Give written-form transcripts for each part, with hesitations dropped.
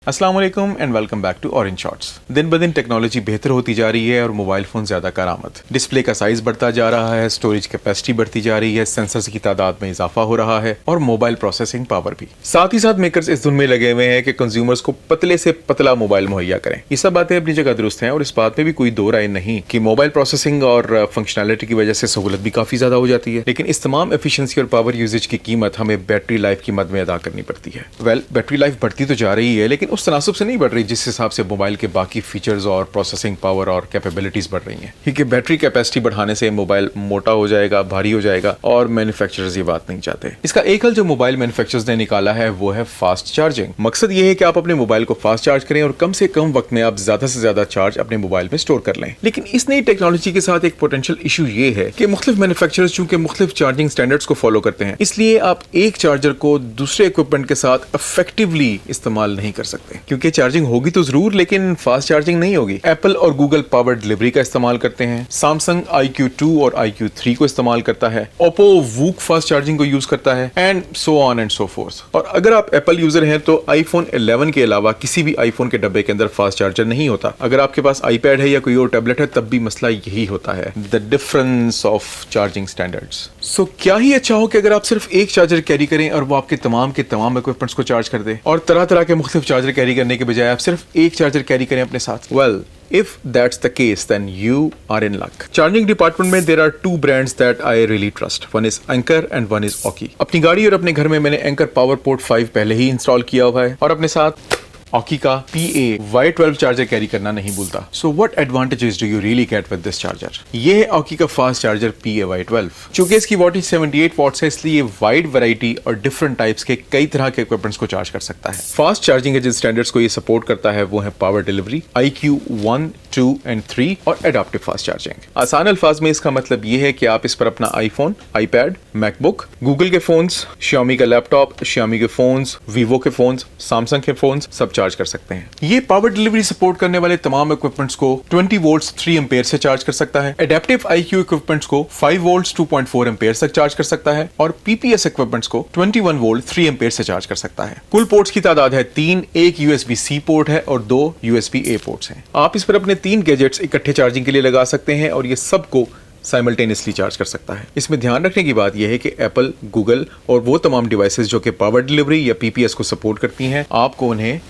अस्सलाम वालेकुम and welcome back to Orange Shorts. दिन ब दिन टेक्नोलॉजी बेहतर होती जा रही है और मोबाइल फोन ज्यादा करामत। डिस्प्ले का साइज बढ़ता जा रहा है, स्टोरेज कैपेसिटी बढ़ती जा रही है, सेंसर्स की तादाद में इजाफा हो रहा है और मोबाइल प्रोसेसिंग पावर भी। साथ ही साथ मेकर्स इस धुन में लगे हुए हैं कि कंज्यूमर्स को पतले से पतला मोबाइल मुहैया करें। ये सब बातें अपनी जगह दुरुस्त हैं और इस बात में भी कोई दो राय नहीं कि मोबाइल प्रोसेसिंग और फंक्शनैलिटी की वजह से सहूलत भी काफी ज्यादा हो जाती है, लेकिन इस तमाम एफिशिएंसी और पावर यूजेज की कीमत हमें बैटरी लाइफ की मद में अदा करनी पड़ती है। बैटरी लाइफ बढ़ती तो जा रही है लेकिन उस तनासब से नहीं बढ़ रही जिस हिसाब से मोबाइल के बाकी फीचर्स और प्रोसेसिंग पावर और कैपेबिलिटीज बढ़ रही हैं। क्योंकि बैटरी कैपेसिटी बढ़ाने से मोबाइल मोटा हो जाएगा, भारी हो जाएगा और मैन्युफैक्चरर्स ये बात नहीं चाहते। इसका एक हल जो मोबाइल मैन्युफैक्चरर्स ने निकाला है वो है फास्ट चार्जिंग। मकसद ये है कि आप अपने मोबाइल को फास्ट चार्ज करें और कम से कम वक्त में आप ज्यादा से ज्यादा चार्ज अपने मोबाइल में स्टोर कर लें। लेकिन इस नई टेक्नोलॉजी के साथ एक पोटेंशियल इशू ये है कि मुख्तलिफ मैन्युफैक्चरर्स चूंकि मुख्तलिफ चार्जिंग स्टैंडर्ड्स को फॉलो करते हैं, इसलिए आप एक चार्जर को दूसरे इक्विपमेंट के साथ इफेक्टिवली इस्तेमाल नहीं कर सकते। क्योंकि चार्जिंग होगी तो जरूर लेकिन फास्ट चार्जिंग नहीं होगी। एप्पल और गूगल पावर डिलीवरी का इस्तेमाल करते हैं, सैमसंग IQ2 और IQ3 को इस्तेमाल करता है, ओप्पो वूक फास्ट चार्जिंग को यूज करता है and so on and so fourth. और अगर आप एप्पल यूजर हैं तो iPhone 11 के अलावा किसी भी iPhone के डब्बे के अंदर फास्ट चार्जर नहीं होता। अगर आपके पास iPad है या कोई और टैबलेट है तब भी मसला यही होता है, the difference of charging standards. So क्या ही अच्छा हो कि अगर आप सिर्फ एक चार्जर कैरी करें और वो आपके तमाम के तमाम इक्विपमेंट्स को चार्ज कर दे, और तरह तरह के मुख्तलिफ चार्जर कैरी करने के बजाय आप सिर्फ एक चार्जर कैरी करें अपने साथ। Well, if that's the case, then you are in luck. Charging department में there are two brands that I really trust. One is Anker and one is Aukey. अपनी गाड़ी और अपने घर में मैंने Anker PowerPort 5 पहले ही इंस्टॉल किया हुआ है और अपने साथ Aukey का PA Y12 चार्जर कैरी करना नहीं भूलता। So what advantages do you really get with this charger? ये है Aukey का फास्ट चार्जर PA Y12। चूंकि इसकी वॉटेज 78 वॉट्स है इसलिए वाइड वैरायटी और डिफरेंट टाइप्स के कई तरह के इक्विपमेंट्स को चार्ज कर सकता है। फास्ट चार्जिंग के जिन स्टैंडर्ड्स को ये सपोर्ट करता है वो है पावर डिलीवरी, IQ1, 2 and 3 और एडाप्टिव फास्ट चार्जिंग। आसान अल्फाज में इसका मतलब ये है कि आप इस पर अपना iPhone, iPad, MacBook, Google के फोन्स, Xiaomi का लैपटॉप, Xiaomi के फोन्स, Vivo के फोन्स, Samsung के फोन्स सब चार्ज कर सकते हैं। ये पावर डिलीवरी सपोर्ट करने वाले तमाम इक्विपमेंट्स को 20 वोल्ट्स 3 एम्पेयर से चार्ज कर सकता है। एडेप्टिव IQ इक्विपमेंट्स को 5 वोल्ट्स 2.4 एम्पेयर तक चार्ज कर सकता है और PPS इक्विपमेंट्स को 21 वोल्ट 3 एम्पेयर से चार्ज कर सकता है। कुल पोर्ट्स की तादाद है 3, एक USB-C पोर्ट है और 2 USB-A पोर्ट्स हैं। आप इस पर अपने 3 गैजेट्स इकट्ठे चार्जिंग के लिए लगा सकते हैं और ये सबको साइमल्टेनियसली चार्ज कर सकता है। इसमें ध्यान रखने की बात यह है कि एप्पल, गूगल और वो तमाम डिवाइसेस जो कि पावर डिलीवरी या PPS को सपोर्ट करती हैं, आपको उन्हें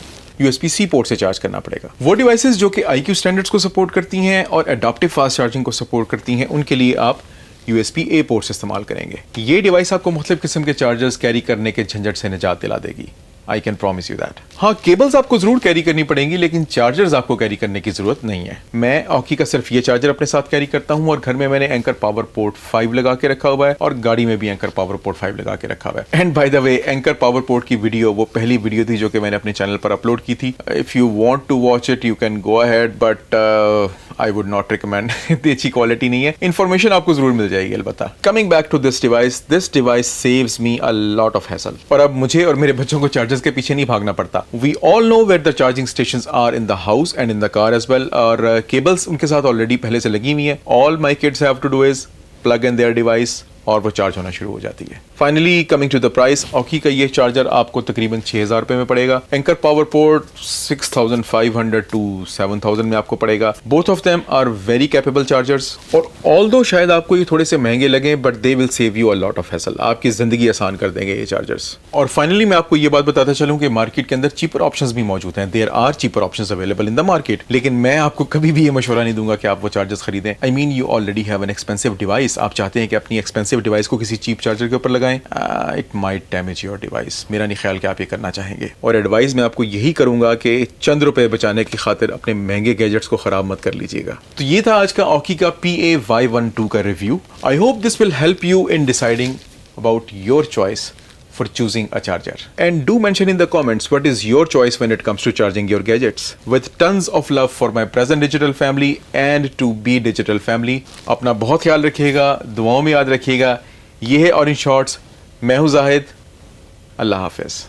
USB-C पोर्ट से चार्ज करना पड़ेगा। वो डिवाइसेस जो कि IQ स्टैंडर्ड्स को सपोर्ट करती हैं और एडाप्टिव फास्ट चार्जिंग को सपोर्ट करती हैं, उनके लिए आप USB-A पोर्ट से इस्तेमाल करेंगे। ये डिवाइस आपको मुख्तलिफ किस्म के चार्जर्स कैरी करने के झंझट से निजात दिला देगी। I can promise you that। हाँ, केबल्स आपको जरूर कैरी करनी पड़ेंगी लेकिन चार्जर्स आपको कैरी करने की जरूरत नहीं है। मैं Aukey का सिर्फ ये चार्जर अपने साथ कैरी करता हूँ और घर में मैंने Anker PowerPort 5 लगा के रखा हुआ है और गाड़ी में भी Anker PowerPort 5 लगा के रखा हुआ है। And by the way, Anker PowerPort की वीडियो वो पहली वीडियो थी जो कि मैंने अपने चैनल पर अपलोड की थी। If you want to watch it you can go ahead, but I would not recommend। इतनी अच्छी क्वालिटी नहीं है। इन्फॉर्मेशन आपको जरूर मिल जाएगी अलबत्ता। Coming back to this device saves me a lot of hassle. और अब मुझे और मेरे बच्चों को चार्जर्स के पीछे नहीं भागना पड़ता। We all know where the charging stations are in the house and in the car as well, और केबल्स उनके साथ ऑलरेडी पहले से लगी हुई है। All my kids have to do is plug in their device और वो चार्ज होना शुरू हो जाती है। Finally coming to the price, Aukey का ये चार्जर आपको तकरीबन 6000 रुपए में पड़ेगा। Anker PowerPort 6500 to 7000 में आपको पड़ेगा। Both of them are very capable chargers और ऑल्दो शायद आपको ये थोड़े से महंगे लगे but they will save you a lot of hassle. आपकी जिंदगी आसान कर देंगे ये चार्जर्स। और फाइनली मैं आपको ये बात बताता चलूं कि मार्केट के अंदर चीपर ऑप्शंस भी मौजूद हैं। There are cheaper options available in the market, लेकिन मैं आपको कभी भी ये मशवरा नहीं दूंगा कि आप वो चार्जर्स खरीदें। I mean you already have an expensive device. आप चाहते हैं कि अपनी एक्सपेंसिव डिवाइस को किसी चीप चार्जर के ऊपर लगाएं, it might damage your device. मेरा नहीं ख्याल कि आप ये करना चाहेंगे। और एडवाइस मैं आपको यही करूंगा कि चंद रुपए बचाने की खातिर अपने महंगे गैजेट्स को खराब मत कर लीजिएगा। तो ये था आज का Aukey का PA Y12 का review. I hope this will help you in deciding about your choice for choosing a charger. And do mention in the comments what is your choice when it comes to charging your gadgets. With tons of love for my present digital family and to be digital family. अपना बहुत ख्याल रखिएगा, दुआओं में याद रखिएगा। ये है ऑरेंज शॉर्ट्स, मैं हूँ जाहिद। अल्लाह हाफिज।